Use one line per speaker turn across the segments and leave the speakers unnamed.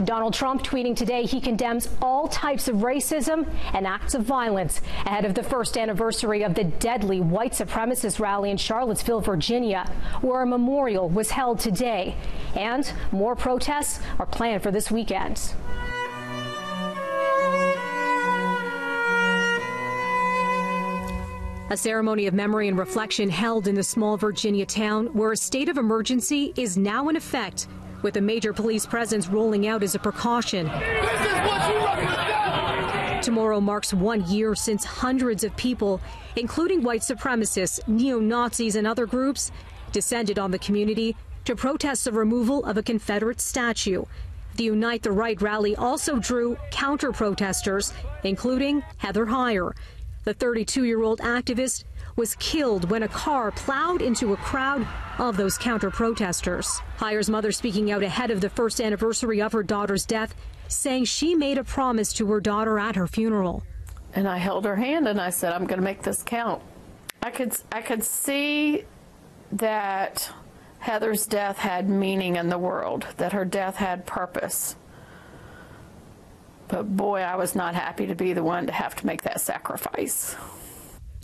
Donald Trump tweeting today he condemns all types of racism and acts of violence ahead of the first anniversary of the deadly white supremacist rally in Charlottesville, Virginia, where a memorial was held today. And more protests are planned for this weekend. A ceremony of memory and reflection held in the small Virginia town where a state of emergency is now in effect, with a major police presence rolling out as a precaution.
This is what you represent!
Tomorrow marks 1 year since hundreds of people, including white supremacists, neo-Nazis, and other groups, descended on the community to protest the removal of a Confederate statue. The Unite the Right rally also drew counter-protesters, including Heather Heyer. The 32-year-old activist was killed when a car plowed into a crowd of those counter-protesters. Heyer's mother speaking out ahead of the first anniversary of her daughter's death, saying she made a promise to her daughter at her funeral.
And I held her hand and I said, I'm going to make this count. I could see that Heather's death had meaning in the world, that her death had purpose. But boy, I was not happy to be the one to have to make that sacrifice.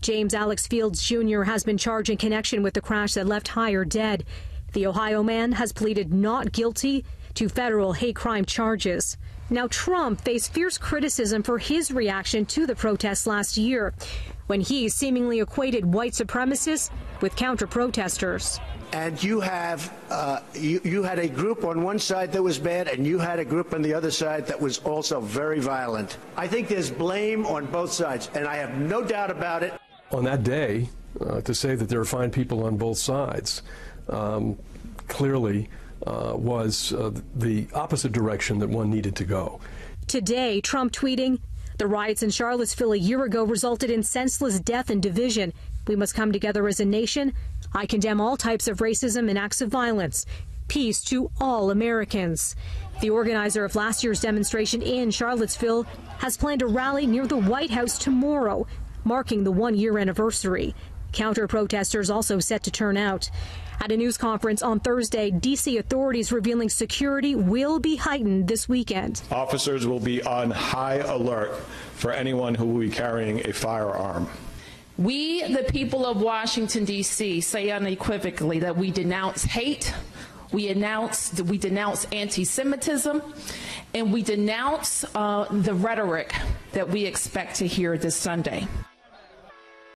James Alex Fields Jr. has been charged in connection with the crash that left Heyer dead. The Ohio man has pleaded not guilty to federal hate crime charges. Now, Trump faced fierce criticism for his reaction to the protests last year, when he seemingly equated white supremacists with counter-protesters.
And you have you had a group on one side that was bad, and you had a group on the other side that was also very violent. I think there's blame on both sides, and I have no doubt about it.
On that day, to say that there are fine people on both sides clearly was the opposite direction that one needed to go.
Today, Trump tweeting, "The riots in Charlottesville a year ago resulted in senseless death and division. We must come together as a nation. I condemn all types of racism and acts of violence. Peace to all Americans." The organizer of last year's demonstration in Charlottesville has planned a rally near the White House tomorrow, marking the 1-year anniversary. Counter-protesters also set to turn out. At a news conference on Thursday, D.C. authorities revealing security will be heightened this weekend.
Officers will be on high alert for anyone who will be carrying a firearm.
We, the people of Washington, D.C., say unequivocally that we denounce hate, we denounce anti-Semitism, and we denounce the rhetoric that we expect to hear this Sunday.